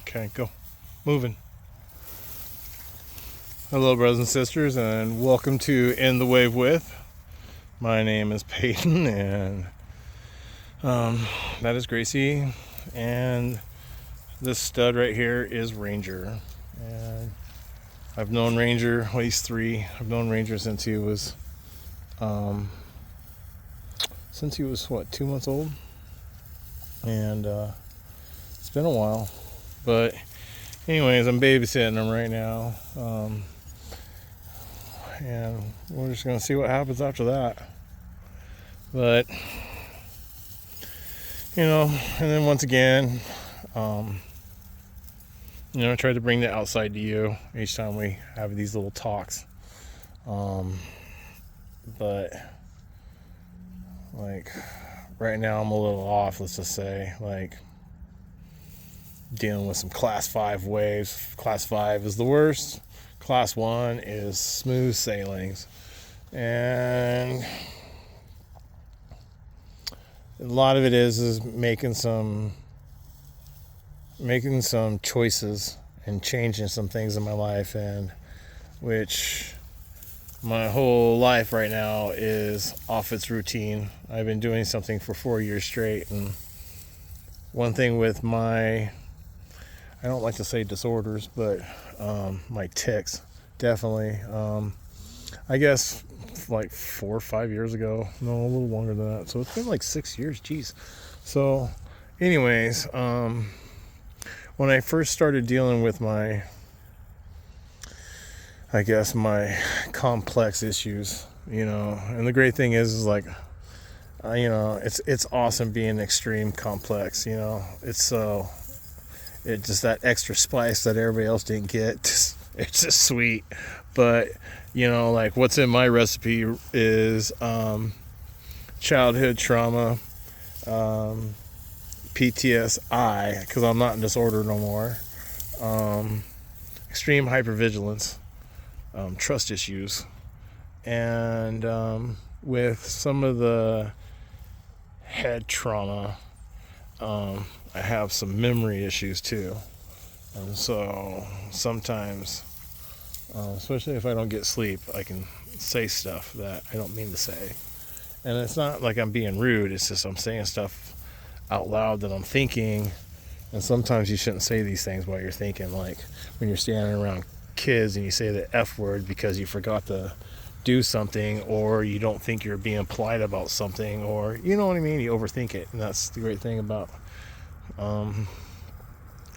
Okay, go. Moving. Hello, brothers and sisters, and welcome to In the Wave With. My name is Peyton, and that is Gracie, and this stud right here is Ranger. And I've known Ranger, well, he's 3. I've known Ranger since he was, what, 2 months old? And it's been a while, but anyways, I'm babysitting him right now, and we're just gonna see what happens after that. But and then once again, I try to bring the outside to you each time we have these little talks. But like right now, I'm a little off. Let's just say, like, dealing with some class 5 waves. Class 5 is the worst. Class 1 is smooth sailings. And a lot of it is making some choices and changing some things in my life, and which my whole life right now is off its routine. I've been doing something for 4 years straight, and one thing with my, I don't like to say disorders, but my tics, definitely. I guess like 4 or 5 years ago, no, a little longer than that. So it's been like 6 years, geez. So anyways, when I first started dealing with my complex issues, and the great thing is like, it's awesome being extreme complex, it's just that extra spice that everybody else didn't get. It's just sweet. But like what's in my recipe is childhood trauma, P.T.S.I, because I'm not in disorder no more, extreme hypervigilance, trust issues, and with some of the head trauma, I have some memory issues too. And so sometimes, especially if I don't get sleep, I can say stuff that I don't mean to say. And it's not like I'm being rude, it's just I'm saying stuff out loud that I'm thinking. And sometimes you shouldn't say these things while you're thinking, like when you're standing around kids and you say the F word because you forgot to do something, or you don't think you're being polite about something, or you know what I mean, you overthink it. And that's the great thing about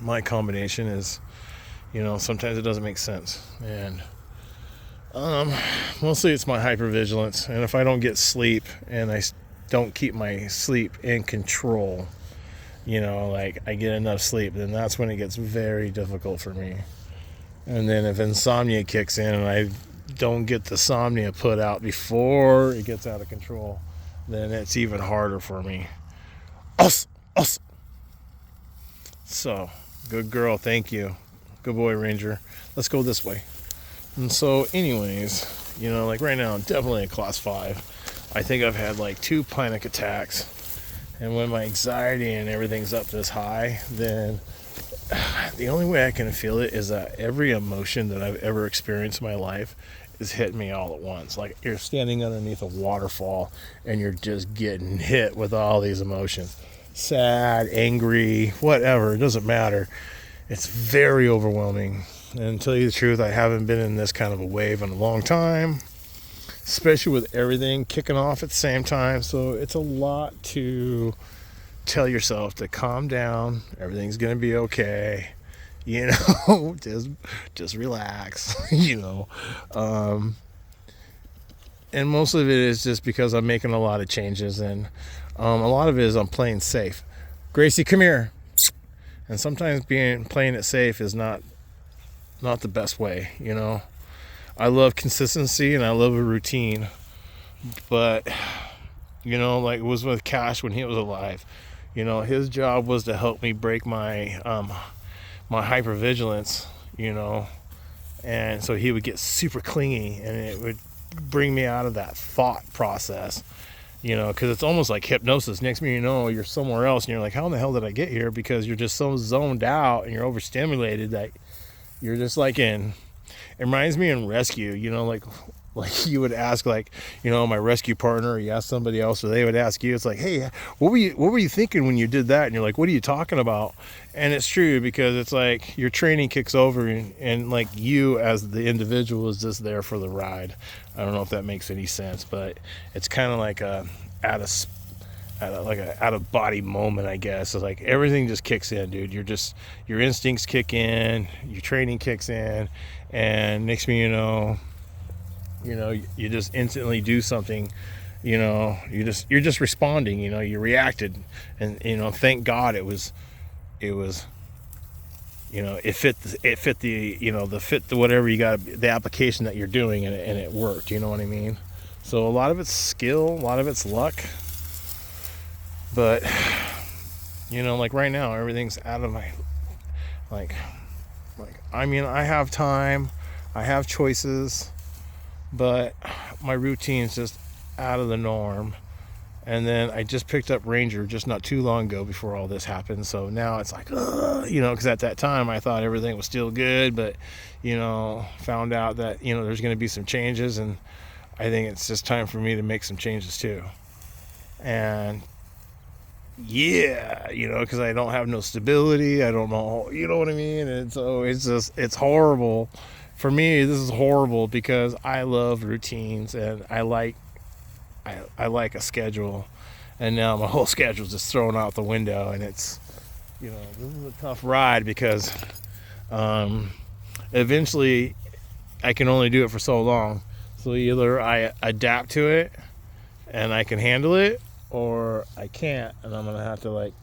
my combination is, sometimes it doesn't make sense. And mostly it's my hypervigilance. And if I don't get sleep and I don't keep my sleep in control, like I get enough sleep, then that's when it gets very difficult for me. And then if insomnia kicks in and I don't get the somnia put out before it gets out of control, then it's even harder for me. Us. So, good girl, thank you. Good boy, Ranger. Let's go this way. And so, anyways, like right now, I'm definitely in class 5. I think I've had like 2 panic attacks. And when my anxiety and everything's up this high, then the only way I can feel it is that every emotion that I've ever experienced in my life is hitting me all at once. Like you're standing underneath a waterfall and you're just getting hit with all these emotions. Sad, angry, whatever, it doesn't matter. It's very overwhelming. And to tell you the truth, I haven't been in this kind of a wave in a long time, especially with everything kicking off at the same time. So it's a lot to tell yourself to calm down, everything's gonna be okay, just relax. And most of it is just because I'm making a lot of changes, and a lot of it is I'm playing safe. Gracie, come here. And sometimes playing it safe is not the best way. I love consistency and I love a routine, but like it was with Cash when he was alive. His job was to help me break my my hypervigilance, and so he would get super clingy, and it would bring me out of that thought process, because it's almost like hypnosis. Next thing you know, you're somewhere else, and you're like, how in the hell did I get here? Because you're just so zoned out and you're overstimulated that you're just like in. It reminds me in rescue, like you would ask, like, my rescue partner, or you ask somebody else, or they would ask you. It's like, hey, what were you thinking when you did that? And you're like, what are you talking about? And it's true, because it's like your training kicks over, and like you as the individual is just there for the ride. I don't know if that makes any sense, but it's kind of like a out of body moment, I guess. It's like everything just kicks in, dude. Your instincts kick in, your training kicks in, and next thing you just instantly do something. You're just responding. You reacted, and thank God it fit the whatever you got, the application that you're doing, and it worked. You know what I mean? So a lot of it's skill, a lot of it's luck, but like right now, everything's out of my I have time, I have choices, but my routine's just out of the norm. And then I just picked up Ranger just not too long ago before all this happened. So now it's like, because at that time I thought everything was still good, but, found out that, there's going to be some changes, and I think it's just time for me to make some changes too. And because I don't have no stability. I don't know, you know what I mean? And so it's horrible. For me, this is horrible because I love routines, and I like a schedule, and now my whole schedule's just thrown out the window, and it's, this is a tough ride because eventually I can only do it for so long. So either I adapt to it and I can handle it, or I can't, and I'm gonna have to, like,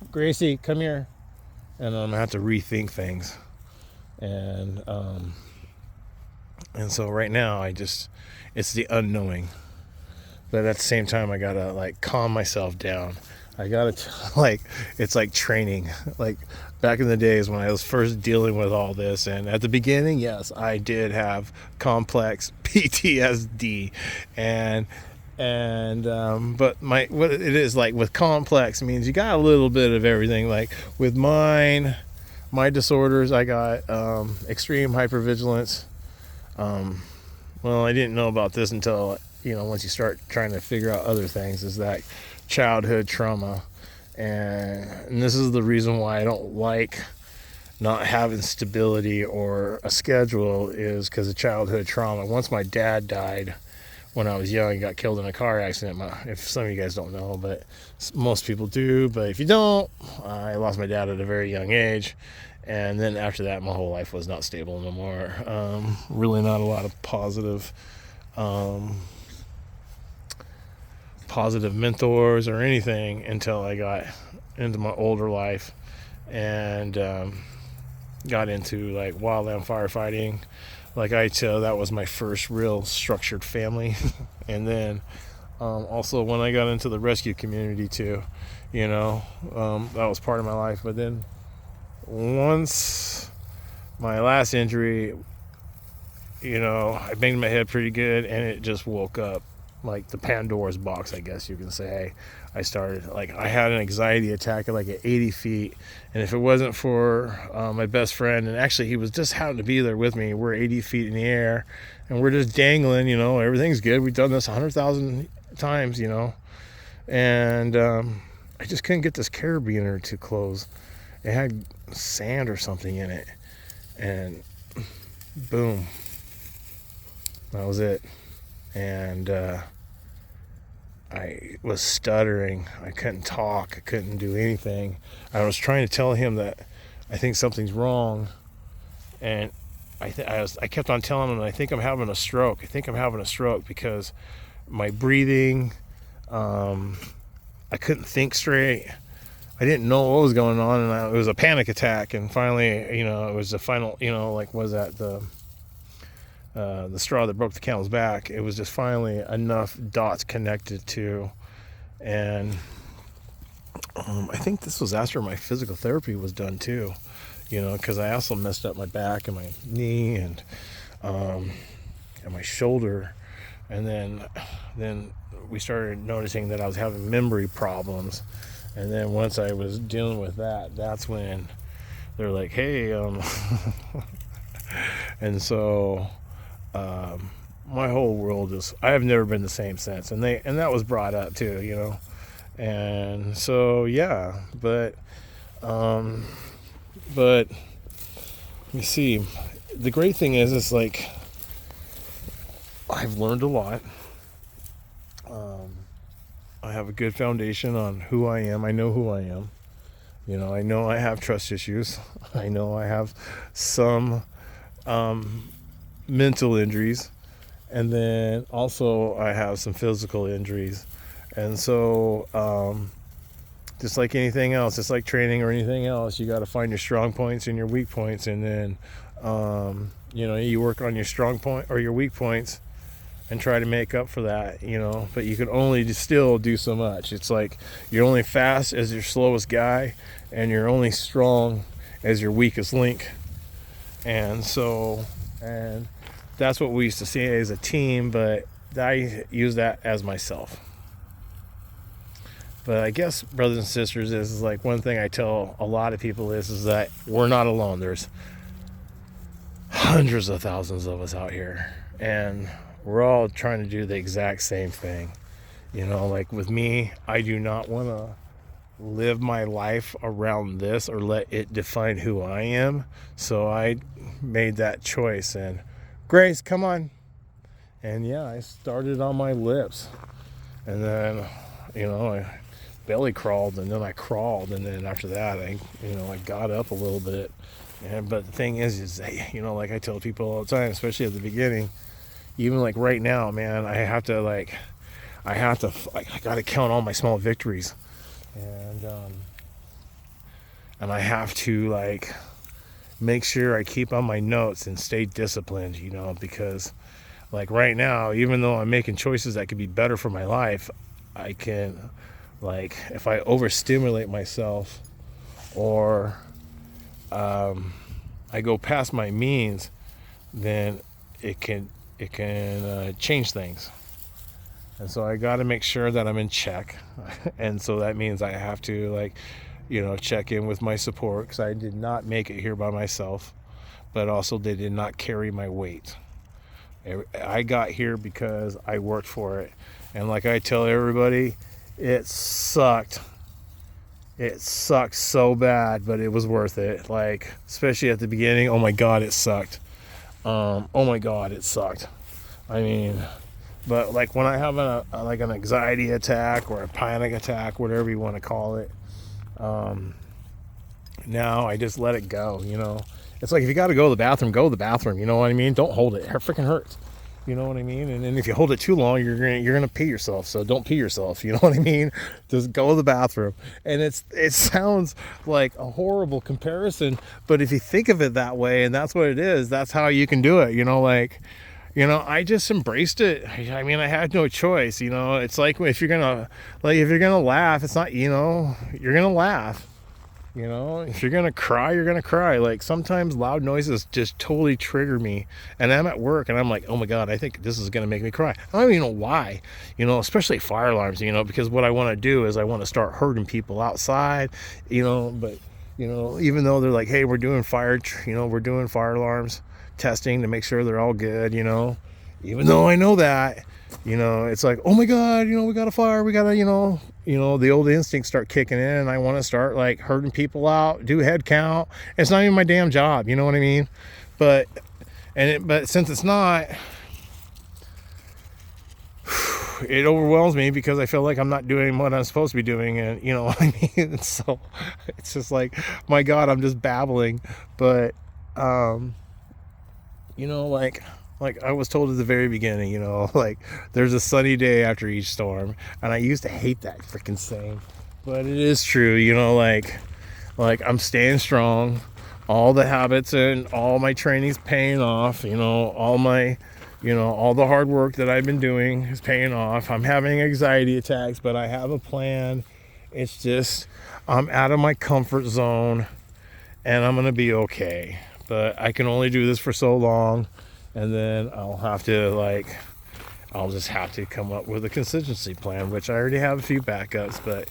Gracie, come here, and I'm gonna have to rethink things. And so right now it's the unknowing. But at the same time, I gotta, like, calm myself down. I gotta it's like training. Like back in the days when I was first dealing with all this, and at the beginning, yes, I did have complex P.T.S.D, but what it is like with complex means you got a little bit of everything. Like with my disorders, I got extreme hypervigilance. Well, I didn't know about this until once you start trying to figure out other things, is that childhood trauma. And this is the reason why I don't like not having stability or a schedule, is because of childhood trauma. Once my dad died when I was young, he got killed in a car accident. If some of you guys don't know, but most people do, but if you don't, I lost my dad at a very young age. And then after that, my whole life was not stable no more. Really not a lot of positive mentors or anything until I got into my older life and got into like wildland firefighting. Like that was my first real structured family. And then also when I got into the rescue community too, that was part of my life. But then once my last injury, I banged my head pretty good, and it just woke up like the Pandora's box, I guess you can say. I had an anxiety attack at 80 feet, and if it wasn't for my best friend, and actually he was just happened to be there with me, we're 80 feet in the air, and we're just dangling, everything's good. We've done this 100,000 times, and I just couldn't get this carabiner to close. It had sand or something in it, and boom, that was it. And I was stuttering. I couldn't talk. I couldn't do anything. I was trying to tell him that I think something's wrong, and I kept on telling him, I think I'm having a stroke. I think I'm having a stroke because my breathing, I couldn't think straight. I didn't know what was going on, and it was a panic attack. And finally, it was the final, was that the straw that broke the camel's back? It was just finally enough dots connected to, and I think this was after my physical therapy was done too, because I also messed up my back and my knee and my shoulder, and then we started noticing that I was having memory problems. And then once I was dealing with that, that's when they're like, hey, and so my whole world I have never been the same since. And that was brought up too, you know. And so, yeah, but you see, the great thing is like, I've learned a lot. I have a good foundation on who I am. I know who I am. You know I have trust issues. I know I have some mental injuries. And then also I have some physical injuries. And so just like anything else, just like training or anything else, you got to find your strong points and your weak points. And then, you work on your strong point or your weak points and try to make up for that, but you can only still do so much. It's like you're only fast as your slowest guy, and you're only strong as your weakest link. And that's what we used to see as a team, but I use that as myself. But I guess, brothers and sisters, is like one thing I tell a lot of people is that we're not alone. There's hundreds of thousands of us out here, and we're all trying to do the exact same thing. Like with me, I do not want to live my life around this or let it define who I am. So I made that choice. And Grace, come on. And yeah, I started on my lips. And then, I belly crawled, and then I crawled. And then after that, I got up a little bit. But the thing is that, like I tell people all the time, especially at the beginning, even like right now, man, I got to count all my small victories. And I have to make sure I keep on my notes and stay disciplined, because like right now, even though I'm making choices that could be better for my life, I can, if I overstimulate myself or I go past my means, then it can change things. And so I got to make sure that I'm in check. And so that means I have to check in with my support, because I did not make it here by myself, but also they did not carry my weight. I got here because I worked for it. And like I tell everybody, it sucked. It sucked so bad, but it was worth it. Especially at the beginning, oh my God, it sucked. Oh my God, it sucked. I mean, but when I have an anxiety attack or a panic attack, whatever you want to call it, now I just let it go. It's like, if you got to go to the bathroom, go to the bathroom. You know what I mean? Don't hold it. It freaking hurts. You know what I mean? And then if you hold it too long, you're gonna pee yourself. So don't pee yourself. You know what I mean? Just go to the bathroom. And it sounds like a horrible comparison, but if you think of it that way, and that's what it is, that's how you can do it. I just embraced it. I mean, I had no choice. It's like, if you're gonna laugh, it's not, you're gonna laugh. If you're gonna cry, you're gonna cry. Sometimes loud noises just totally trigger me, and I'm at work and I'm like, oh my God, I think this is gonna make me cry. I don't even know why, especially fire alarms, because what I want to do is I want to start hurting people outside, but even though they're like, hey, we're doing fire alarms testing to make sure they're all good, even though I know that, it's like, oh my God, we got a fire, we gotta, the old instincts start kicking in, and I want to start hurting people out, do head count. It's not even my damn job, you know what I mean? But since it's not, it overwhelms me, because I feel like I'm not doing what I'm supposed to be doing, and you know what I mean? And so it's just like, my God, I'm just babbling. But like I was told at the very beginning, there's a sunny day after each storm. And I used to hate that freaking saying, but it is true, I'm staying strong. All the habits and all my training's paying off, all the hard work that I've been doing is paying off. I'm having anxiety attacks, but I have a plan. It's just, I'm out of my comfort zone, and I'm going to be okay. But I can only do this for so long. And then I'll have to I'll just have to come up with a contingency plan, which I already have a few backups, but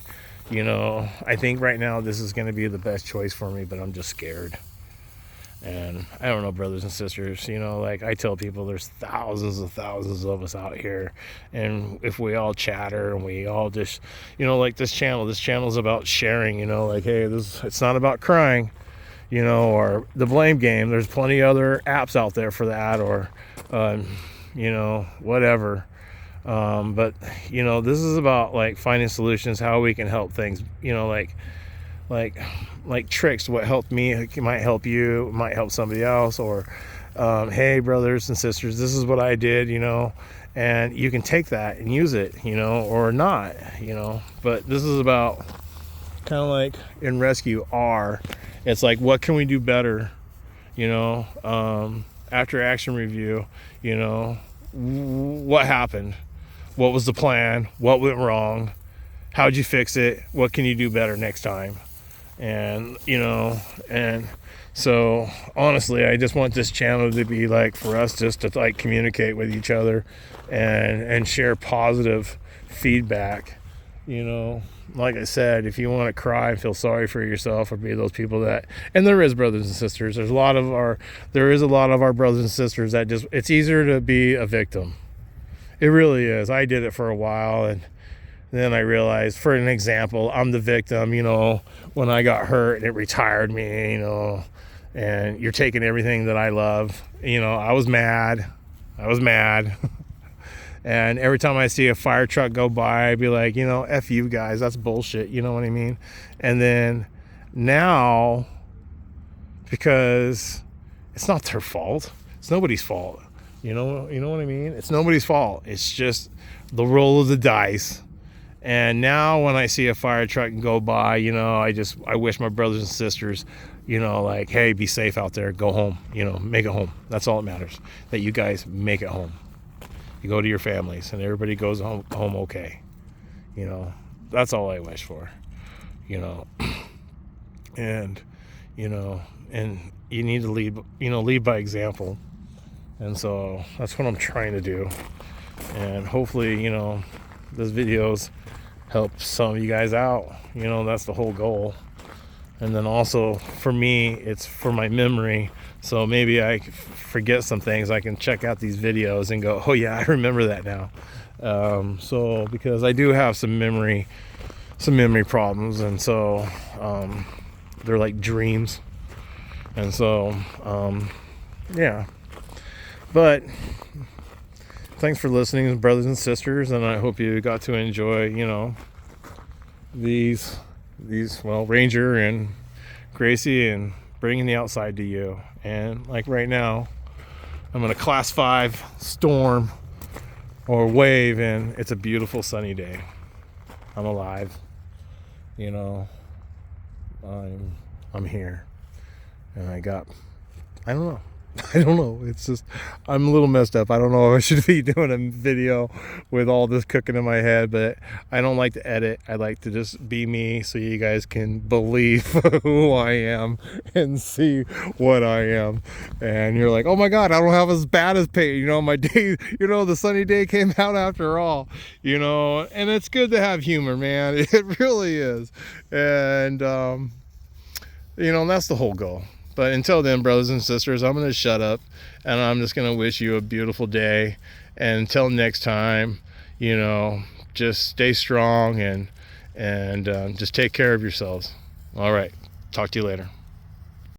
I think right now this is going to be the best choice for me, but I'm just scared. And I don't know, brothers and sisters, like I tell people, there's thousands and thousands of us out here. And if we all chatter and we all just, like this channel is about sharing, like, hey, it's not about crying, or the blame game. There's plenty of other apps out there for that, or, whatever. But, this is about like finding solutions, how we can help things, like tricks. What helped me, it might help you, it might help somebody else. Or hey, brothers and sisters, this is what I did, and you can take that and use it, or not, but this is about kind of like in Rescue R. It's like, what can we do better, after action review, what happened, what was the plan, what went wrong, how'd you fix it, what can you do better next time? And and so honestly, I just want this channel to be like for us just to like communicate with each other and share positive feedback. Like I said, if you want to cry and feel sorry for yourself, or be those people that, and there is brothers and sisters, there is a lot of our brothers and sisters that just, it's easier to be a victim. It really is. I did it for a while, and then I realized, for an example, I'm the victim, when I got hurt and it retired me, and you're taking everything that I love. I was mad. And every time I see a fire truck go by, I'd be like, F you guys, that's bullshit. You know what I mean? And then now, because it's not their fault, it's nobody's fault. You know what I mean? It's nobody's fault. It's just the roll of the dice. And now when I see a fire truck go by, I wish my brothers and sisters, like, hey, be safe out there, go home, make it home. That's all that matters, that you guys make it home. You go to your families and everybody goes home okay. That's all I wish for, and, and you need to lead by example. And so that's what I'm trying to do. And hopefully, this videos help some of you guys out. That's the whole goal. And then also for me, it's for my memory. So maybe I forget some things, I can check out these videos and go, oh yeah, I remember that now. So because I do have some memory problems, and so they're like dreams. And so yeah. But thanks for listening, brothers and sisters, and I hope you got to enjoy, these Ranger and Gracie, and bringing the outside to you. And like right now, I'm in a class 5 storm or wave, and it's a beautiful sunny day. I'm alive. I'm here, and I don't know. It's just, I'm a little messed up. I don't know if I should be doing a video with all this cooking in my head, but I don't like to edit. I like to just be me, so you guys can believe who I am and see what I am. And you're like, oh my God, I don't have as bad as my day, the sunny day came out after all, and it's good to have humor, man. It really is. And, that's the whole goal. But until then, brothers and sisters, I'm going to shut up, and I'm just going to wish you a beautiful day. And until next time, just stay strong and just take care of yourselves. All right. Talk to you later.